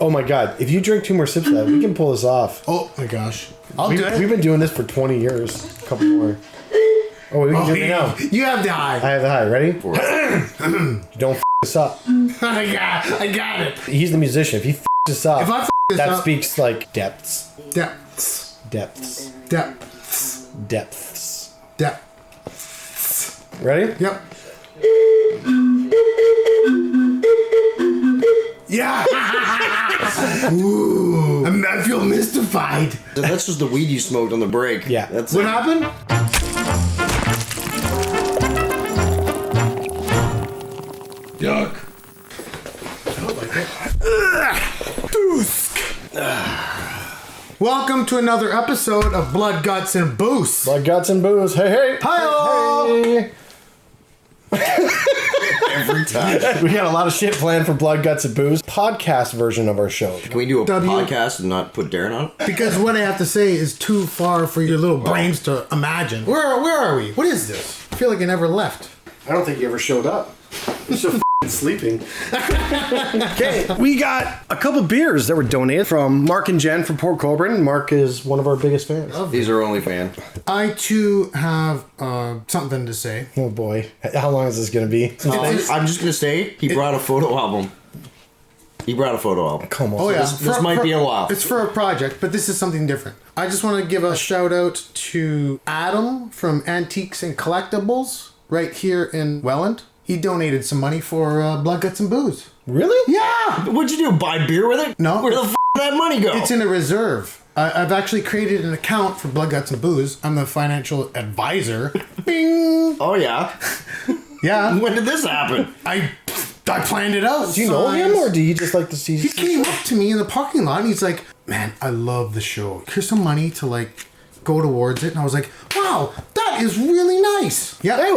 Oh my god, if you drink 2 more sips of that, we can pull this off. Oh my gosh. I'll do it. We've been doing this for 20 years. A couple more. Oh, we can do it now. You have the high. I have the high. Ready? Don't f*** this up. I got it. He's the musician. If he f*** this up, If I f*** this that up, speaks like depths. Depths. Depths. Depths. Depths. Depths. Ready? Yep. Yeah. Ooh. I feel mystified. That's just the weed you smoked on the break. Yeah. That's What happened? Yuck. I don't like it. Doosk. Welcome to another episode of Blood, Guts, and Booze. Blood, guts, and booze. Hey, hey. Hi-oh. Hey. Every time. We got a lot of shit planned for Blood, Guts, and Booze. Podcast version of our show. Can we do a podcast and not put Darren on it? Because what I have to say is too far for your little brains to imagine. Where are we? What is this? I feel like I never left. I don't think you ever showed up. You're so f***ing sleeping. Okay, we got a couple beers that were donated from Mark and Jen from Port Colborne. Mark is one of our biggest fans. These are only fan. I too have something to say. Oh boy, how long is this going to be? I'm just going to say, he brought a photo album. Come on. Oh yeah, This might be a while. It's for a project, but this is something different. I just want to give a shout out to Adam from Antiques and Collectibles right here in Welland. He donated some money for Blood, Guts, and Booze. Really? Yeah! What'd you do, buy beer with it? No. Where the f*** did that money go? It's in a reserve. I've actually created an account for Blood, Guts, and Booze. I'm the financial advisor. Bing! Oh, yeah? Yeah. When did this happen? I planned it out. Do you know him, or do you just like to see? He came up to me in the parking lot and he's like, man, I love the show. Here's some money to like go towards it. And I was like, wow, that is really nice. Yeah. Hey,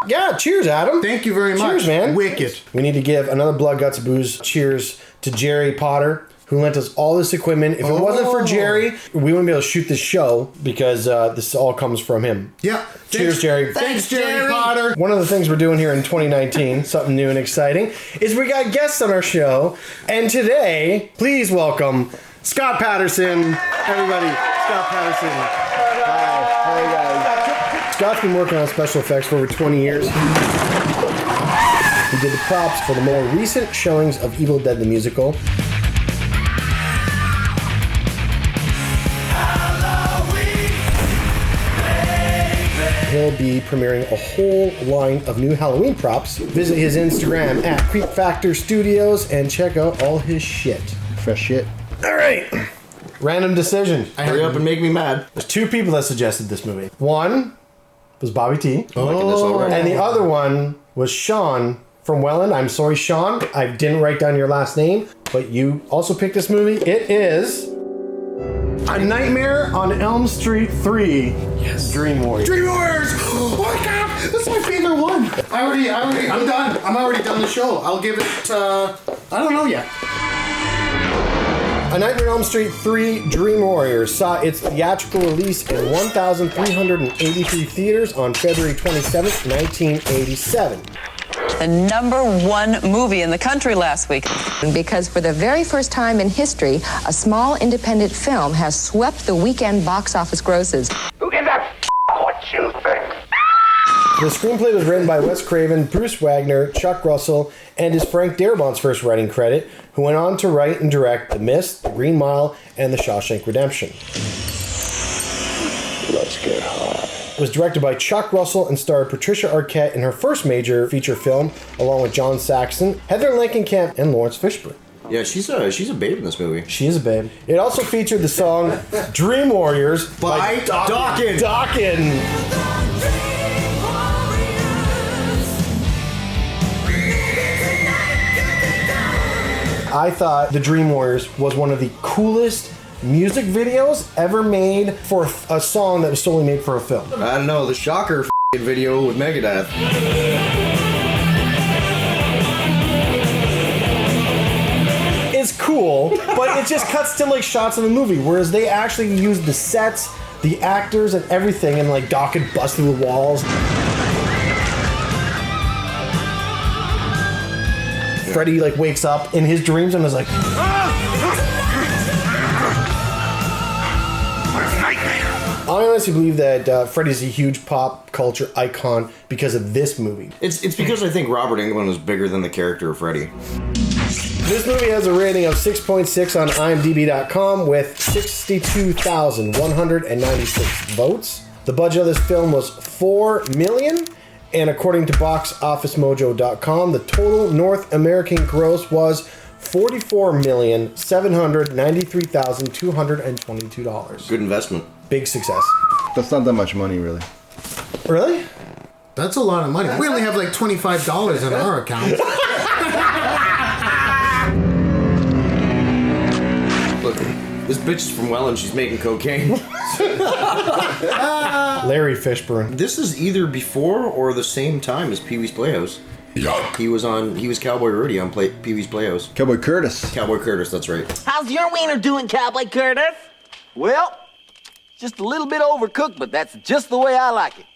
yeah, cheers, Adam. Thank you very much. Cheers, man. Wicked. We need to give another Blood, Guts, and Booze cheers to Jerry Potter, who lent us all this equipment. If it wasn't for Jerry, we wouldn't be able to shoot this show because this all comes from him. Yeah. Cheers, Jerry. Thanks, Jerry Potter. One of the things we're doing here in 2019, something new and exciting, is we got guests on our show. And today, please welcome Scott Patterson. Everybody, Scott Patterson. Hi. Hey, guys. Scott's been working on special effects for over 20 years. He did the props for the more recent showings of Evil Dead the Musical. He'll be premiering a whole line of new Halloween props. Visit his Instagram at Creep Factor Studios and check out all his shit. Fresh shit. All right. Random decision. Hurry up and make me mad. There's 2 people that suggested this movie. One was Bobby T. I'm liking this already. And the other one was Sean from Welland. I'm sorry, Sean. I didn't write down your last name, but you also picked this movie. It is A Nightmare on Elm Street 3. Yes. Dream Warriors. Dream Warriors! Oh my god! That's my favorite one! I'm done. I'm already done the show. I'll give it, I don't know yet. A Nightmare on Elm Street 3 Dream Warriors saw its theatrical release in 1,383 theaters on February 27th, 1987. The #1 movie in the country last week. Because for the very first time in history, a small independent film has swept the weekend box office grosses. Who gives a what you think? The screenplay was written by Wes Craven, Bruce Wagner, Chuck Russell, and is Frank Darabont's first writing credit, who went on to write and direct The Mist, The Green Mile, and The Shawshank Redemption. Let's get high. It was directed by Chuck Russell and starred Patricia Arquette in her first major feature film, along with John Saxon, Heather Langenkamp, and Lawrence Fishburne. Yeah, she's a babe in this movie. She is a babe. It also featured the song Dream Warriors By Dokken. Dokken. I thought The Dream Warriors was one of the coolest music videos ever made for a song that was solely made for a film. I don't know, the Shocker video with Megadeth. It's cool, but it just cuts to like shots of the movie, whereas they actually used the sets, the actors, and everything, and like Dokken bust through the walls. Freddy like wakes up in his dreams and is like, I honestly believe that Freddy's a huge pop culture icon because of this movie. It's because I think Robert Englund was bigger than the character of Freddy. This movie has a rating of 6.6 on IMDb.com with 62,196 votes. The budget of this film was $4 million, and according to BoxOfficeMojo.com, the total North American gross was $44,793,222. Good investment. Big success. That's not that much money, really. Really? That's a lot of money. We only have like $25 in our account. Look, this bitch is from Welland. She's making cocaine. Larry Fishburne. This is either before or the same time as Pee-wee's Playhouse. Yeah. He was Cowboy Rudy on Pee-wee's Playhouse. Cowboy Curtis. Cowboy Curtis, that's right. How's your wiener doing, Cowboy Curtis? Well, just a little bit overcooked, but that's just the way I like it.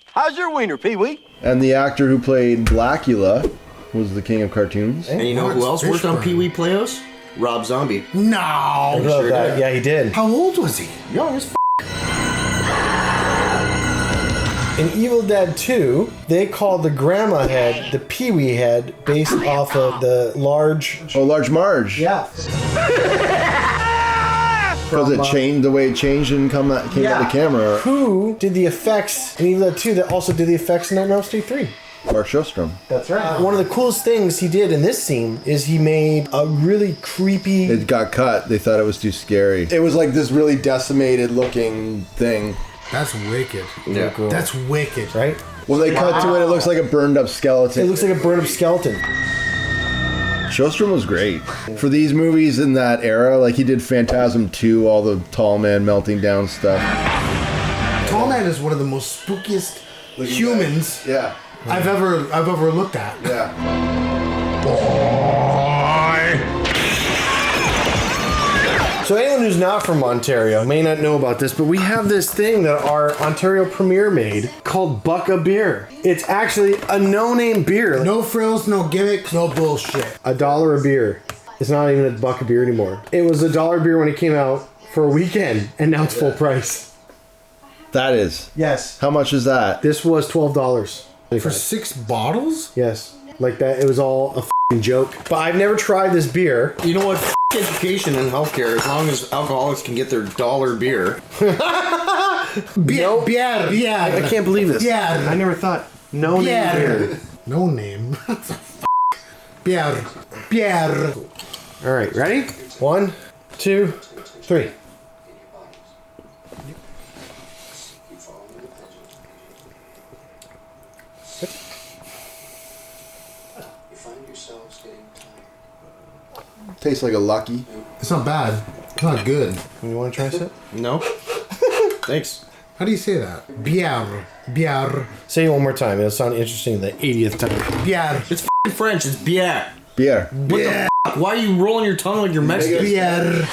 How's your wiener, Pee-wee? And the actor who played Blackula was the king of cartoons. And you know who else worked on Pee-wee Playhouse? Rob Zombie. No. I love sure that. did. Yeah, he did. How old was he? Young as f***. In Evil Dead 2, they called the grandma head the Pee-wee head based off of the large... Oh, Large Marge. Yeah. Because it changed, the way it changed and came out of the camera. Who did the effects in Evil Dead 2 that also did the effects in Elm Street 3? Mark Shostrom. That's right. One of the coolest things he did in this scene is he made a really creepy... It got cut. They thought it was too scary. It was like this really decimated looking thing. That's wicked. Yeah. Cool. That's wicked. Right? Well, they cut to it. It looks like a burned up skeleton. It looks like a burned up skeleton. Shostrom was great. For these movies in that era, like he did Phantasm 2, all the tall man melting down stuff. Tall Man is one of the most spookiest humans Yeah. I've ever looked at. Yeah. So anyone who's not from Ontario may not know about this, but we have this thing that our Ontario Premier made called Buck a Beer. It's actually a no-name beer. No frills, no gimmicks, no bullshit. $1 a beer. It's not even a buck a beer anymore. It was $1 beer when it came out for a weekend, and now it's full price. That is. Yes. How much is that? This was $12. For 6 bottles? Yes. Like that, it was all a f***ing joke. But I've never tried this beer. You know what? F*** education and healthcare, as long as alcoholics can get their dollar beer. Nope. Beer. I can't believe this. Beer. I never thought. No name beer. No name. Beer. Beer. All right, ready? 1, 2, 3. Tastes like a Lucky. It's not bad. It's not good. You want to try this? No? Thanks. How do you say that? Bière. Bière. Say it one more time. It'll sound interesting the 80th time. Bière. It's f***ing French. It's bière. Beer. What the f***? Why are you rolling your tongue like you're Mexican? Bière.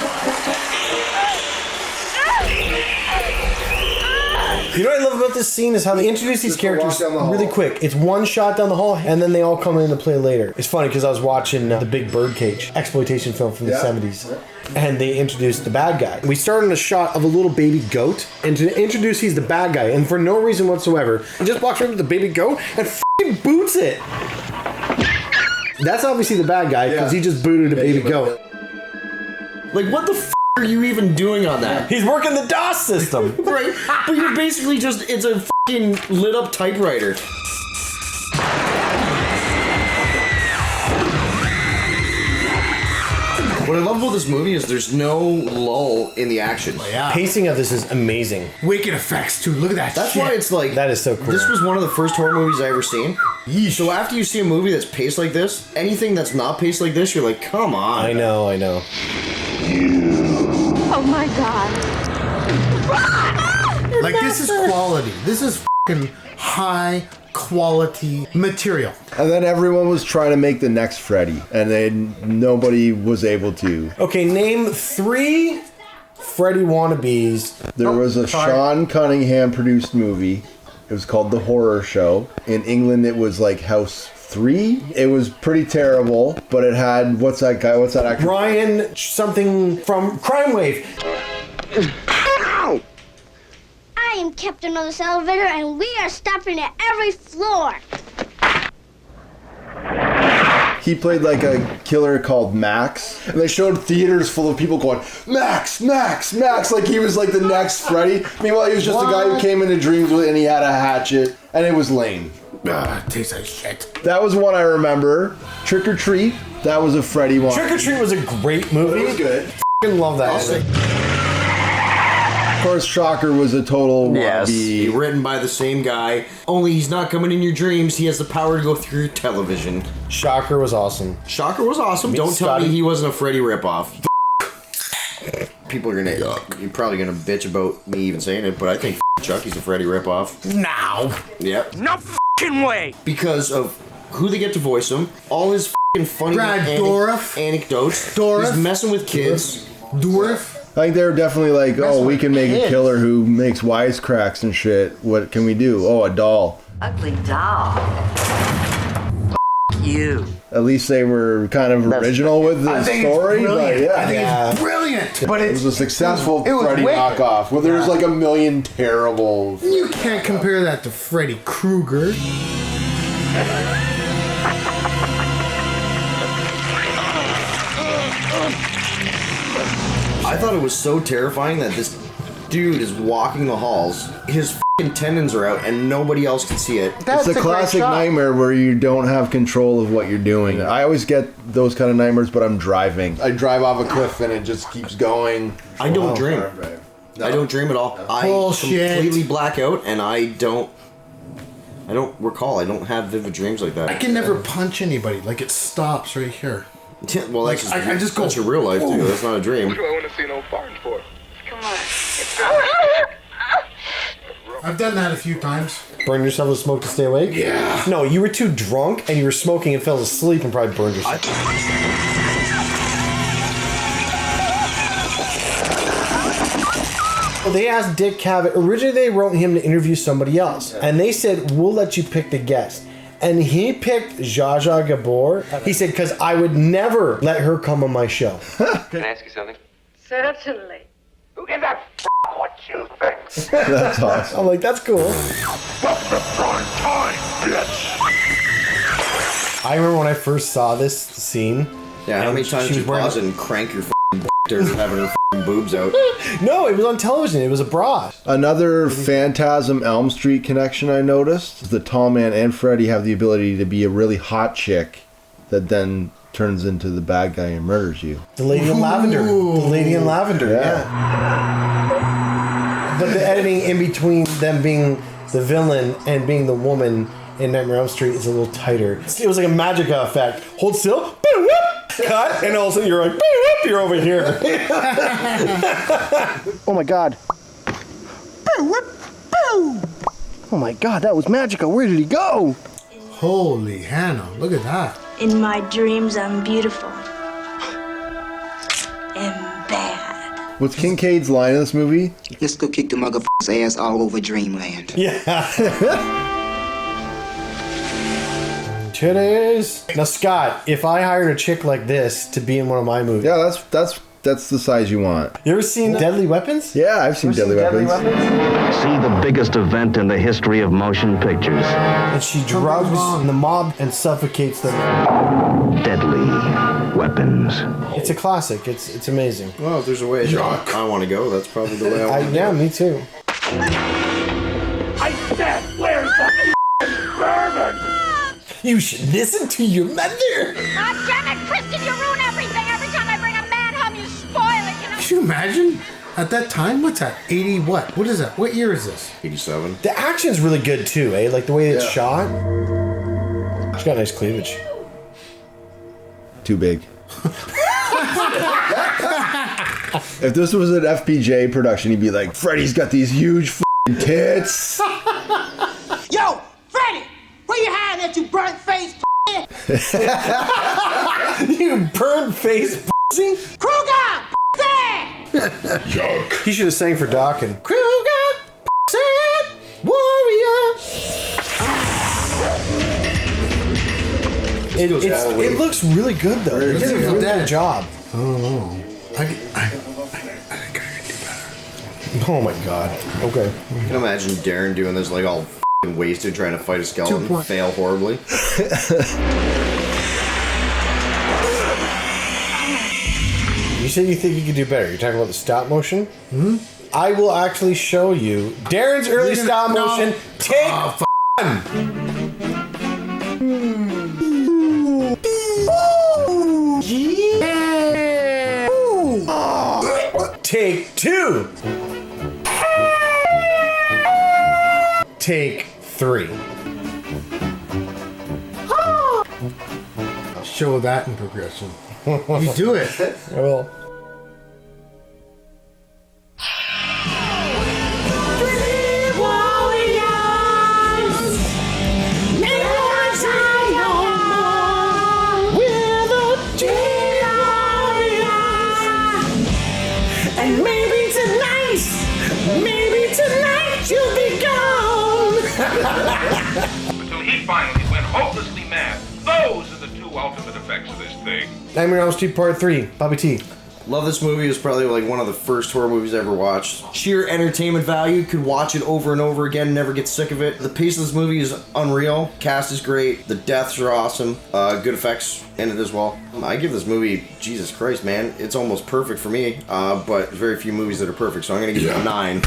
You know what I love about this scene is how they introduce these Just a walk characters down the hall. really quick. It's one shot down the hall, and then they all come into play later. It's funny because I was watching The Big Birdcage, exploitation film from the 70s, and they introduced the bad guy. We start on a shot of a little baby goat, and to introduce he's the bad guy, and for no reason whatsoever, he just walks right up to the baby goat and f***ing boots it. That's obviously the bad guy because he just booted a baby goat. Like, what the f*** are you even doing on that? He's working the DOS system. Right? But you're basically just, it's a f***ing lit up typewriter. What I love about this movie is there's no lull in the action. Yeah. Pacing of this is amazing. Wicked effects too. Look at that That's shit. why it's like... That is so cool. This was one of the first horror movies I ever seen. So after you see a movie that's paced like this, anything that's not paced like this, you're like, come on. I know. Oh my God. Like, this is quality. This is fucking high quality material. And then everyone was trying to make the next Freddy, and nobody was able to. Okay, name 3 Freddy wannabes. There was a Sean Cunningham produced movie. It was called The Horror Show. In England, it was like House 3. It was pretty terrible, but it had, what's that guy? What's that actor? Ryan something from Crime Wave. Ow! I am captain of this elevator, and we are stopping at every floor. He played like a killer called Max, and they showed theaters full of people going, Max, Max, Max, like he was like the next Freddy. Meanwhile, he was just a guy who came into dreams with, and he had a hatchet, and it was lame. Tastes like shit. That was one I remember. Trick or Treat, that was a Freddy one. Trick or Treat was a great movie. It was good. F***ing love that movie. Of course, Shocker was a total Yes, written by the same guy. Only he's not coming in your dreams. He has the power to go through your television. Shocker was awesome. Shocker was awesome. Don't tell me he wasn't a Freddy ripoff. People are gonna, you're probably gonna bitch about me even saying it, but I think Chucky's a Freddy ripoff. Now. Yep. No f***ing way! Because of who they get to voice him, all his funny Dourif. anecdotes. Dourif. He's messing with kids. Dourif. I think they were definitely like, oh, we can make a killer who makes wisecracks and shit. What can we do? Oh, a doll. Ugly doll. You. At least they were kind of original with the story. But yeah. I think it's brilliant. But It was a successful It was Freddy wicked. knockoff. Well, there was like a million terrible. you can't compare that to Freddy Krueger. I thought it was so terrifying that this dude is walking the halls. His f***ing tendons are out and nobody else can see it. It's a classic nightmare where you don't have control of what you're doing. I always get those kind of nightmares, but I'm driving. I drive off a cliff and it just keeps going. I don't dream. I don't dream at all. I completely black out and I don't recall. I don't have vivid dreams like that. I can never punch anybody. Like, it stops right here. Yeah, well, Like, that's I just go. that's your real life too. That's not a dream. What do I want to see no farting for? Come on. I've done that a few times. Burn yourself with smoke to stay awake? Yeah. No, you were too drunk and you were smoking and fell asleep and probably burned yourself. Well, they asked Dick Cavett. Originally, they wrote him to interview somebody else. And they said, we'll let you pick the guest. And he picked Zsa Zsa Gabor. He said, because I would never let her come on my show. Can I ask you something? Certainly. Who gives a f*** what you think? That's awesome. I'm like, that's cool. What's the prime time, bitch? I remember when I first saw this scene. Yeah, how many times she you was wearing pause and crank your f***ing to having her f***ing boobs out? No, it was on television. It was a bra. Another Phantasm Elm Street connection I noticed. The tall man and Freddy have the ability to be a really hot chick that then turns into the bad guy and murders you. The Lady in Lavender. The Lady in Lavender, yeah. But the editing in between them being the villain and being the woman in Nightmare on Elm Street is a little tighter. It was like a magic effect. Hold still, boom, whoop, cut, and all of a sudden you're like, boom, whoop, you're over here. Oh my god. Oh my god, that was magical. Where did he go? Holy Hannah, look at that. In my dreams, I'm beautiful. And bad. What's Kincaid's line in this movie? Let's go kick the motherfucker's ass all over Dreamland. Yeah. Today's. Now, Scott, if I hired a chick like this to be in one of my movies. Yeah, that's the size you want. You ever seen Deadly Weapons? Yeah, I've seen Deadly Weapons. See the biggest event in the history of motion pictures. And she drugs the mob and suffocates them. Deadly Weapons. It's a classic. It's amazing. Well, if there's a way I want to go, that's probably the way I want to go. Yeah, me too. I said, where's the bourbon? You should listen to your mother. God damn it, Kristen, you ruin everything. Every time I bring a man home, you spoil it. Can you imagine? At that time, what's that? 80 what? What is that? What year is this? 87. The action's really good too, eh? Like the way it's shot. She's got nice cleavage. Too big. If this was an FPJ production, he'd be like, Freddy's got these huge f***ing tits. Yo, Freddy! Where you hiding at, you burnt face You burnt face pussy? Kruger! Yuck. He should have sang for Dawkins. Kruger, pussy, warrior. It looks really good though. They did a really good job. I don't know. I think I could do better. Oh my god. Okay. I can imagine Darren doing this like all f***ing wasted trying to fight a skeleton, fail horribly. You said you think you could do better. You're talking about the stop motion? Hmm? I will actually show you Darren's early stop motion. Take one. Take two. Take three. I'll show that in progression. You do it. I will. And maybe tonight you'll be gone. Until he finally went hopelessly mad. Those are the two ultimate effects of this thing. Nightmare on Elm Street Part 3. Bobby T. Love this movie. It was probably like one of the first horror movies I ever watched. Sheer entertainment value. Could watch it over and over again. Never get sick of it. The pace of this movie is unreal. Cast is great. The deaths are awesome. Good effects in it as well. I give this movie, Jesus Christ, man, it's almost perfect for me. But there's very few movies that are perfect, so I'm gonna give it a 9.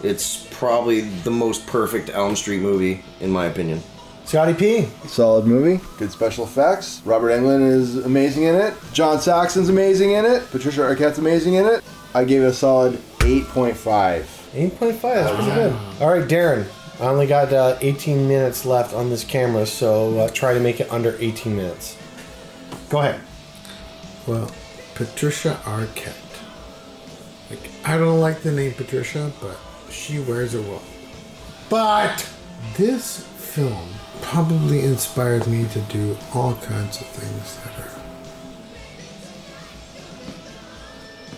It's probably the most perfect Elm Street movie, in my opinion. Scotty P. Solid movie. Good special effects. Robert Englund is amazing in it. John Saxon's amazing in it. Patricia Arquette's amazing in it. I gave it a solid 8.5. 8.5, that's pretty good. All right, Darren. I only got 18 minutes left on this camera, so try to make it under 18 minutes. Go ahead. Well, Patricia Arquette. Like, I don't like the name Patricia, but she wears it well. But this film probably inspired me to do all kinds of things that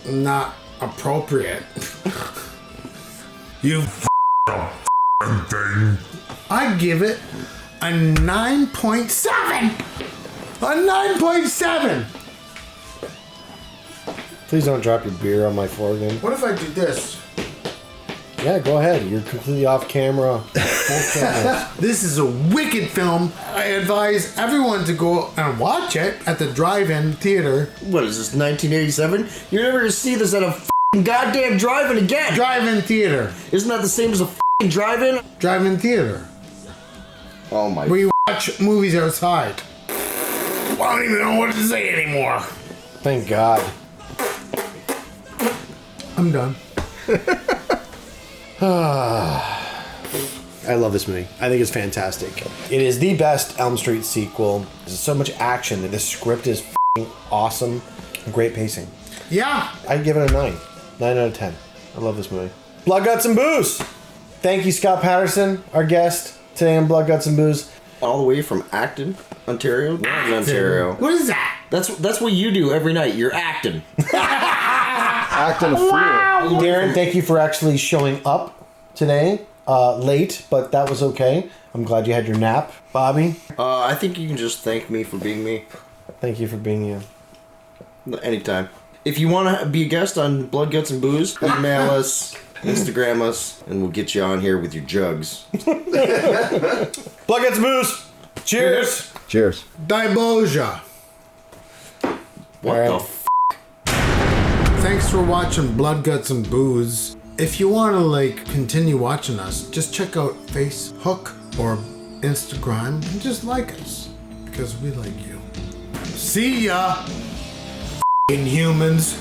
are not appropriate. You thing. I give it a 9.7. A 9.7. Please don't drop your beer on my floor again. What if I do this? Yeah, go ahead. You're completely off camera. This is a wicked film. I advise everyone to go and watch it at the drive-in theater. What is this, 1987? You're never gonna see this at a f***ing goddamn drive-in again. Drive-in theater. Isn't that the same as a f***ing drive-in? Drive-in theater. Oh my. Where you watch movies outside. I don't even know what to say anymore. Thank God. I'm done. I love this movie. I think it's fantastic. It is the best Elm Street sequel. There's so much action. The script is f***ing awesome. Great pacing. Yeah. I'd give it a 9. 9 out of 10. I love this movie. Blood, Guts, and Booze. Thank you, Scott Patterson, our guest today on Blood, Guts, and Booze. All the way from Acton, Ontario. Ontario. What is that? That's what you do every night. You're acting. Acting a fool. Darren, thank you for actually showing up today. Late, but that was okay. I'm glad you had your nap. Bobby? I think you can just thank me for being me. Thank you for being you. Anytime. If you want to be a guest on Blood, Guts, and Booze, email us, Instagram us, and we'll get you on here with your jugs. Blood, Guts, and Booze. Cheers. Cheers. Diboja. What the f***? Thanks for watching Blood, Guts, and Booze. If you want to continue watching us, just check out Facebook or Instagram and just like us because we like you. See ya, f***ing humans.